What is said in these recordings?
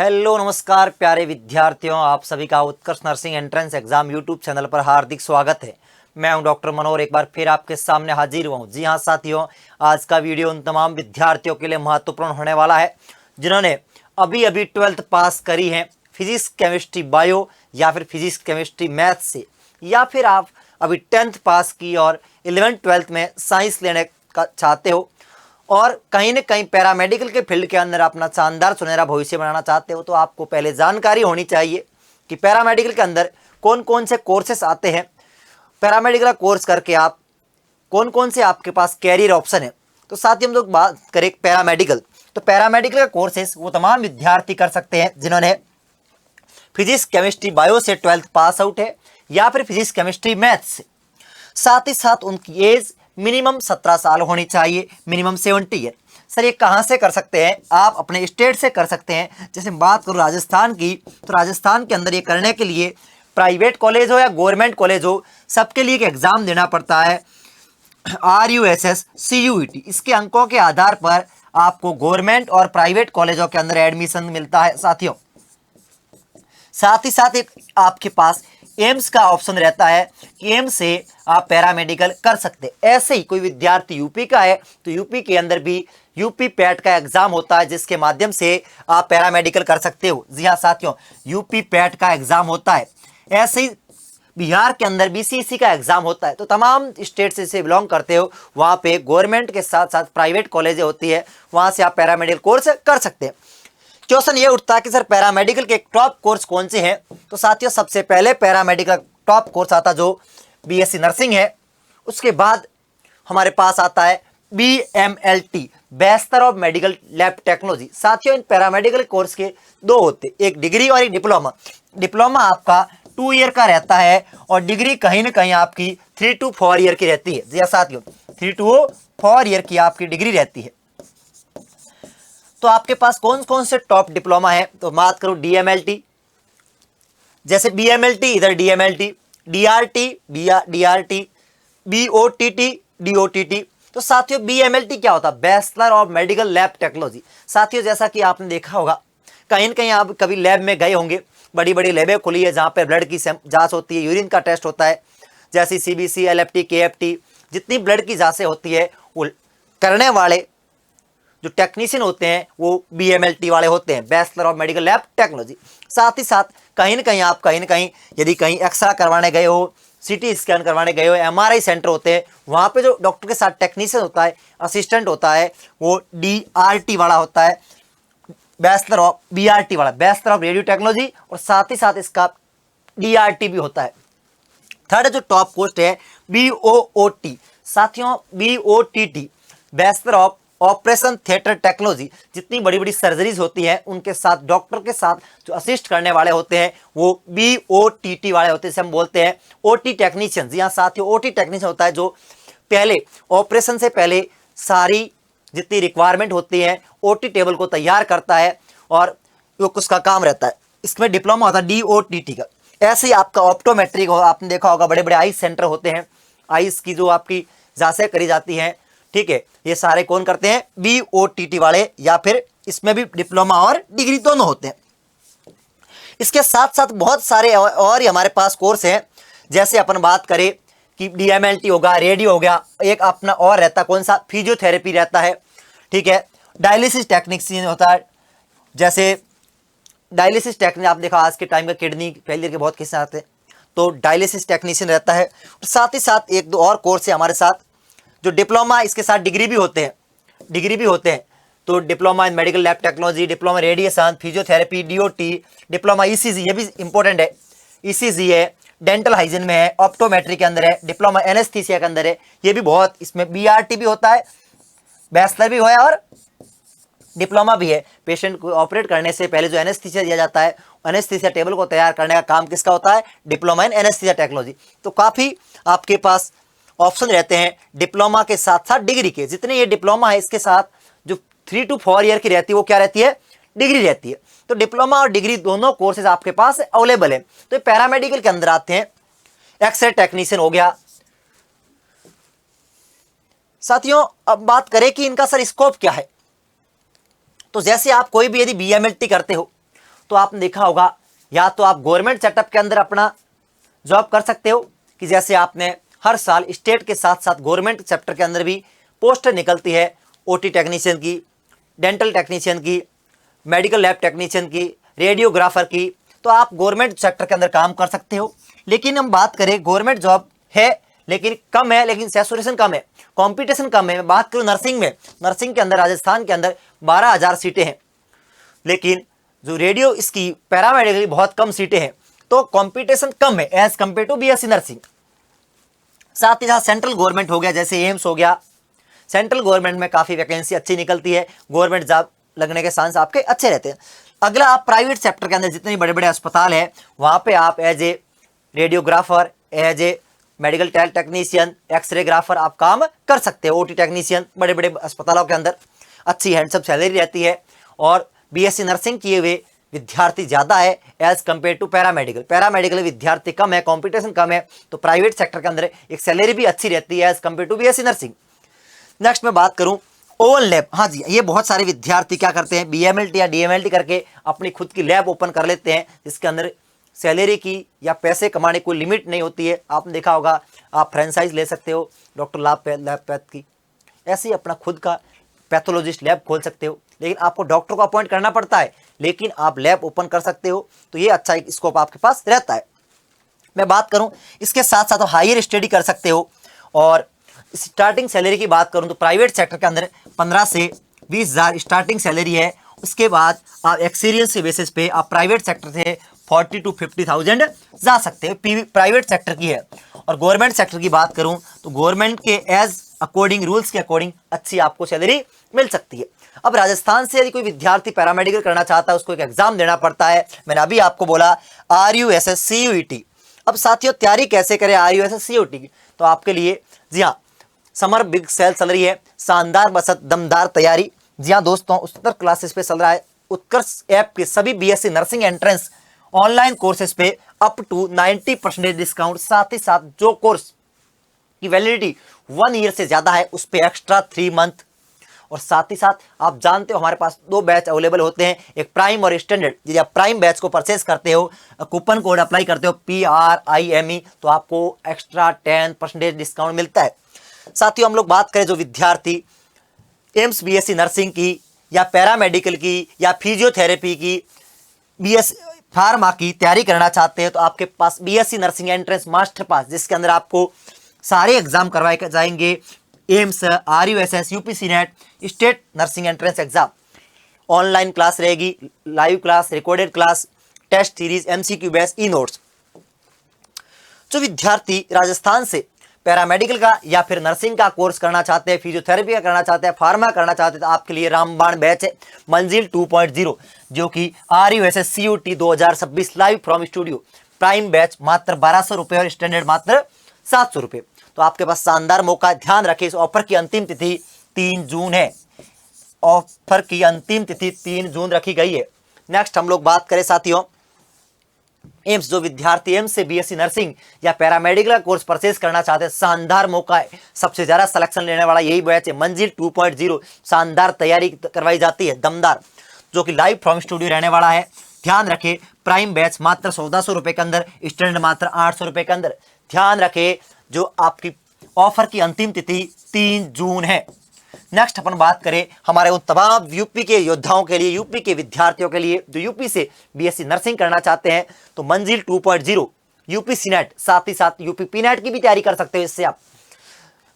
Hello नमस्कार प्यारे विद्यार्थियों, आप सभी का Utkarsh nursing entrance exam YouTube channel पर हार्दिक स्वागत है। मैं हूं डॉक्टर मनोहर, एक बार फिर आपके सामने हाजिर हुआ हूं। जी हां साथियों, आज का वीडियो उन तमाम विद्यार्थियों के लिए महत्वपूर्ण होने वाला है जिन्होंने अभी अभी 12th पास करी है फिजिक्स केमिस्ट्री बायो या फिर फिजिक्स केमिस्ट्री मैथ से, या फिर आप अभी 10th पास की और 11th-12th में साइंस लेने का चाहते हो और कहीं न कहीं पैरामेडिकल के फील्ड के अंदर अपना शानदार सुनहरा भविष्य बनाना चाहते हो। तो आपको पहले जानकारी होनी चाहिए कि पैरामेडिकल के अंदर कौन कौन से कोर्सेस आते हैं, पैरामेडिकल कोर्स करके आप कौन कौन से आपके पास कैरियर ऑप्शन है। तो साथ ही हम लोग बात करें पैरामेडिकल, तो पैरामेडिकल का कोर्सेस वो तमाम विद्यार्थी कर सकते हैं जिन्होंने फिजिक्स केमिस्ट्री बायो से 12th पास आउट है या फिर फिजिक्स केमिस्ट्री मैथ से। साथ ही साथ उनकी एज मिनिमम 17 साल होनी चाहिए, मिनिमम 70 ईयर। सर ये कहाँ से कर सकते हैं? आप अपने स्टेट से कर सकते हैं। जैसे बात करूँ राजस्थान की, तो राजस्थान के अंदर ये करने के लिए प्राइवेट कॉलेज हो या गवर्नमेंट कॉलेज हो, सबके लिए एक एग्ज़ाम देना पड़ता है, RUSS CUET। इसके अंकों के आधार पर आपको गवर्नमेंट और प्राइवेट कॉलेजों के अंदर एडमिशन मिलता है साथियों। साथ ही साथ एक आपके पास एम्स का ऑप्शन रहता है कि एम्स से आप पैरामेडिकल कर सकते हैं। ऐसे ही कोई विद्यार्थी यूपी का है तो यूपी के अंदर भी यूपी पैट का एग्जाम होता है जिसके माध्यम से आप पैरामेडिकल कर सकते हो। जी हाँ साथियों, यूपी पैट का एग्जाम होता है। ऐसे ही बिहार के अंदर BCEC का एग्जाम होता है। तो तमाम स्टेट से बिलोंग करते हो, वहाँ पे गवर्नमेंट के साथ साथ प्राइवेट कॉलेजें होती है, वहाँ से आप पैरामेडिकल कोर्स कर सकते हैं। क्वेश्चन ये उठता है कि सर पैरामेडिकल के टॉप कोर्स कौन से हैं? तो साथियों सबसे पहले पैरामेडिकल टॉप कोर्स आता जो BSc नर्सिंग है। उसके बाद हमारे पास आता है BMLT, bachelor of medical lab technology. साथियों इन पैरामेडिकल कोर्स के दो होते, एक डिग्री और एक डिप्लोमा। डिप्लोमा आपका 2 ईयर का रहता है और डिग्री कहीं ना कहीं आपकी 3 to 4 ईयर की रहती है। जी हाँ साथियों, 3 to 4 ईयर की आपकी डिग्री रहती है। तो आपके पास कौन कौन से टॉप डिप्लोमा है? तो बात करूं DMLT, जैसे BMLT इधर DMLT, DRT DRT, BOTT DOTT। तो साथियों BMLT क्या होता है? Bachelor of medical lab technology. साथियों जैसा कि आपने देखा होगा, कहीं ना कहीं आप कभी लैब में गए होंगे, बड़ी बड़ी लैबें खुली है जहाँ पर ब्लड की जाँच होती है, यूरिन का टेस्ट होता है, जैसे CBC LFT KFT, जितनी ब्लड की जाँचें होती है वो करने वाले जो टेक्नीशियन होते हैं वो BMLT वाले होते हैं, bachelor of medical lab technology. साथ ही साथ कहीं ना कहीं यदि कहीं एक्सरा करवाने गए हो, CT स्कैन करवाने गए हो, MRI सेंटर होते हैं, वहाँ पे जो डॉक्टर के साथ टेक्नीशियन होता है, असिस्टेंट होता है, वो DRT वाला होता है, बैचलर ऑफ BRT वाला, बैचलर ऑफ रेडियो टेक्नोलॉजी, और साथ ही साथ इसका DRT भी होता है। थर्ड जो टॉप पोस्ट है BOOT। साथियों BOTT, bachelor of operation theatre technology. जितनी बड़ी बड़ी सर्जरीज होती हैं उनके साथ डॉक्टर के साथ जो असिस्ट करने वाले होते हैं वो BOTT वाले होते हैं, जिसे हम बोलते हैं OT टेक्नीशियन। जी हाँ साथियों, OT टेक्नीशियन होता है जो पहले ऑपरेशन से पहले सारी जितनी रिक्वायरमेंट होती है OT टेबल को तैयार करता है और वो उसका काम रहता है। इसमें डिप्लोमा होता है DOTT का। ऐसे ही आपका ऑप्टोमेट्रिक हो, आपने देखा होगा बड़े बड़े आइस सेंटर होते हैं, आइस की जो आपकी जांचें करी जाती हैं, ठीक है, ये सारे कौन करते हैं? BOTT वाले, या फिर इसमें भी डिप्लोमा और डिग्री दोनों होते हैं। इसके साथ साथ बहुत सारे और ही हमारे पास कोर्स हैं। जैसे अपन बात करें कि DMLT होगा, रेडियो हो गया, एक अपना और रहता कौन सा? फिजियोथेरेपी रहता है, ठीक है, डायलिसिस टेक्नीशियन होता है। जैसे डायलिसिस टेक्नीशियन आप देखा आज के टाइम का किडनी फेलियर के बहुत किस्से आते हैं, तो डायलिसिस टेक्नीशियन रहता है। साथ ही साथ एक दो और कोर्स है हमारे साथ जो डिप्लोमा, इसके साथ डिग्री भी होते हैं, तो diploma in medical lab technology, diploma radiation, physiotherapy, DOT, diploma ECG, ये भी इंपॉर्टेंट है, ECG है, डेंटल हाइजीन में है, ऑप्टोमेट्री के अंदर है, डिप्लोमा एनेस्थीसिया के अंदर है, ये भी बहुत, इसमें BRT भी होता है, बैचलर भी है और डिप्लोमा भी है। पेशेंट को ऑपरेट करने से पहले जो एनेस्थीसिया दिया जाता है, एनेस्थीसिया टेबल को तैयार करने का काम किसका होता है? Diploma in anaesthesia technology. तो काफ़ी आपके पास ऑप्शन रहते हैं डिप्लोमा के साथ साथ डिग्री के। जितने ये डिप्लोमा है इसके साथ जो 3 to 4 ईयर की रहती है वो क्या रहती है? डिग्री रहती है। तो डिप्लोमा और डिग्री दोनों कोर्सेज आपके पास अवेलेबल है। तो पैरामेडिकल के अंदर आते हैं, एक्सरे टेक्नीशियन हो गया। साथियों अब बात करें कि इनका सर स्कोप क्या है, तो जैसे आप कोई भी यदि BMLT करते हो तो आपने देखा होगा या तो आप गवर्नमेंट सेटअप के अंदर अपना जॉब कर सकते हो कि जैसे आपने हर साल स्टेट के साथ साथ गवर्नमेंट सेक्टर के अंदर भी पोस्टर निकलती है ओटी टेक्नीशियन की, डेंटल टेक्नीशियन की, मेडिकल लैब टेक्नीशियन की, रेडियोग्राफर की, तो आप गवर्नमेंट सेक्टर के अंदर काम कर सकते हो। लेकिन हम बात करें गवर्नमेंट जॉब है लेकिन कम है, लेकिन सैचुरेशन कम है, कंपटीशन कम है। मैं बात करूं नर्सिंग में, नर्सिंग के अंदर राजस्थान के अंदर 12,000 सीटें हैं, लेकिन जो रेडियो इसकी पैरामेडिकल बहुत कम सीटें हैं, तो कंपटीशन कम है as compare to BSc nursing. साथ ही साथ सेंट्रल गवर्नमेंट हो गया, जैसे एम्स हो गया, सेंट्रल गवर्नमेंट में काफ़ी वैकेंसी अच्छी निकलती है, गवर्नमेंट जॉब लगने के चांस आपके अच्छे रहते हैं। अगला आप प्राइवेट सेक्टर के अंदर जितने बड़े बड़े अस्पताल हैं वहाँ पे आप as a radiographer, as a medical technician, xraygrapher आप काम कर सकते हो। ओटी टेक्नीशियन बड़े बड़े अस्पतालों के अंदर अच्छी हैंडसम सैलरी रहती है, और बीएससी नर्सिंग किए हुए विद्यार्थी ज़्यादा है as compare to paramedical. Paramedical विद्यार्थी कम है, कंपटीशन कम है, तो प्राइवेट सेक्टर के अंदर एक सैलरी भी अच्छी रहती है as compare to BSc nursing. Next मैं बात करूं ओवन लैब। हाँ जी, ये बहुत सारे विद्यार्थी क्या करते हैं, बीएमएलटी या डीएमएलटी करके अपनी खुद की लैब ओपन कर लेते हैं, जिसके अंदर सैलरी की या पैसे कमाने की कोई लिमिट नहीं होती है। आपने देखा होगा, आप फ्रेंचाइज ले सकते हो डॉक्टर लैब की, ऐसे ही अपना खुद का पैथोलॉजिस्ट लैब खोल सकते हो, लेकिन आपको डॉक्टर को अपॉइंट करना पड़ता है, लेकिन आप लैब ओपन कर सकते हो, तो ये अच्छा एक स्कोप आपके पास रहता है। मैं बात करूं इसके साथ साथ हायर स्टडी कर सकते हो, और स्टार्टिंग सैलरी की बात करूं तो प्राइवेट सेक्टर के अंदर 15 से 20,000 स्टार्टिंग सैलरी है। उसके बाद आप एक्सपीरियंस के बेसिस पे आप प्राइवेट सेक्टर से 40 to 50,000 जा सकते हो, प्राइवेट सेक्टर की है। और गवर्नमेंट सेक्टर की बात करूं तो गवर्नमेंट के एज अकॉर्डिंग, रूल्स के अकॉर्डिंग अच्छी आपको सैलरी मिल सकती है। अब राजस्थान से यदि कोई विद्यार्थी पैरामेडिकल करना चाहता है, उसको एक एग्जाम देना पड़ता है। मैंने अभी आपको बोला RUSS CUET। अब साथियों तैयारी कैसे करें RUSS CUET की, तो आपके लिए जी हाँ समर बिग सेल चल रही है, शानदार बसत दमदार तैयारी। जी हाँ दोस्तों, उच्चतर क्लासेस पे चल रहा है उत्कर्ष ऐप के सभी BSc nursing entrance online courses पे अप टू 90% डिस्काउंट। साथ ही साथ जो कोर्स की वैलिडिटी 1 ईयर से ज्यादा है उस पे एक्स्ट्रा 3 मंथ। और साथ ही साथ आप जानते हो हमारे पास 2 बैच अवेलेबल होते हैं, एक प्राइम और स्टैंडर्ड। यदि आप प्राइम बैच को परचेज करते हो, कूपन कोड अप्लाई करते हो PRIME, तो आपको एक्स्ट्रा 10% डिस्काउंट मिलता है। साथियों हम लोग बात करें जो विद्यार्थी एम्स बीएससी नर्सिंग की या पैरामेडिकल की या फिजियोथेरेपी की, बीएस फार्मा की तैयारी करना चाहते हैं, तो आपके पास BSc nursing entrance master pass, जिसके अंदर आपको सारे एग्जाम करवाए जाएंगे, AIIMS, RUSS, UPC NET, state nursing entrance exam. Online class रहेगी, live class, recorded class, test series, MCQ base, e notes. जो विद्यार्थी राजस्थान से पैरामेडिकल का या फिर नर्सिंग का कोर्स करना चाहते हैं, फिजियोथेरेपी का करना चाहते हैं, फार्मा करना चाहते हैं, तो आपके लिए रामबाण बैच है मंजिल 2.0, जो कि RUSS CUET 2026 live from studio. Prime batch मात्र 1,200 रुपये और स्टैंडर्ड मात्र 700 रुपये। तो आपके पास शानदार मौका। ध्यान रखें, इस ऑफर की अंतिम तिथि 3 जून है। ऑफर की अंतिम तिथि 3 जून रखी गई है। नेक्स्ट हम लोग बात करें साथियों एम्स, जो विद्यार्थी एम्स से बीएससी नर्सिंग या पैरामेडिकल कोर्स परचेज करना चाहते हैं, शानदार मौका है। सबसे ज्यादा सिलेक्शन लेने वाला यही बैच है मंजिल 2.0। शानदार तैयारी करवाई जाती है दमदार, जो कि लाइव फ्रॉम स्टूडियो रहने वाला है। ध्यान रखें, प्राइम बैच मात्र 1400 रुपए के अंदर, स्टैंडर्ड मात्र 800 रुपए के अंदर। ध्यान रखें, जो आपकी ऑफर की अंतिम तिथि 3 जून है। नेक्स्ट अपन बात करें हमारे उन तमाम यूपी के योद्धाओं के लिए, यूपी के विद्यार्थियों के लिए जो यूपी से बीएससी नर्सिंग करना चाहते हैं, तो मंजिल 2.0 UPC नेट, साथ ही साथ UPP नेट की भी तैयारी कर सकते हो इससे आप।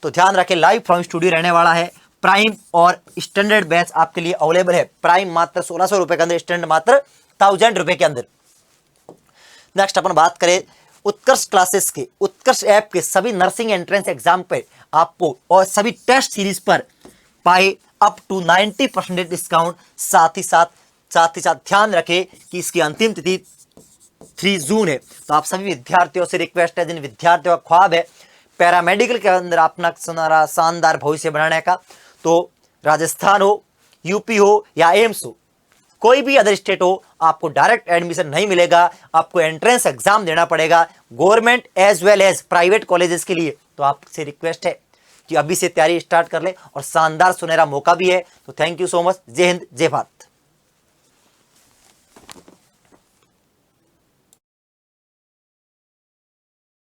तो ध्यान रखें, लाइव फ्रॉम स्टूडियो रहने वाला है। प्राइम और स्टैंडर्ड बैच आपके लिए अवेलेबल है। प्राइम मात्र 1600 रुपए के अंदर, स्टैंडर्ड मात्र 1000 रुपए के अंदर। नेक्स्ट अपन बात करें उत्कर्ष क्लासेस के, उत्कर्ष ऐप के सभी नर्सिंग एंट्रेंस एग्जाम पे आपको और सभी टेस्ट सीरीज पर पाए अप टू 90% डिस्काउंट। साथ ही साथ ध्यान रखें कि इसकी अंतिम तिथि 3 जून है। तो आप सभी विद्यार्थियों से रिक्वेस्ट है, जिन विद्यार्थियों का ख्वाब है पैरामेडिकल के अंदर अपना सुनहरा शानदार भविष्य बनाने का, तो राजस्थान हो, यूपी हो या एम्स हो, कोई भी अदर स्टेट हो, आपको डायरेक्ट एडमिशन नहीं मिलेगा, आपको एंट्रेंस एग्जाम देना पड़ेगा government as well as private colleges के लिए। तो आपसे रिक्वेस्ट है कि अभी से तैयारी स्टार्ट कर ले, और शानदार सुनहरा मौका भी है। तो थैंक यू सो मच। जय हिंद, जय भारत।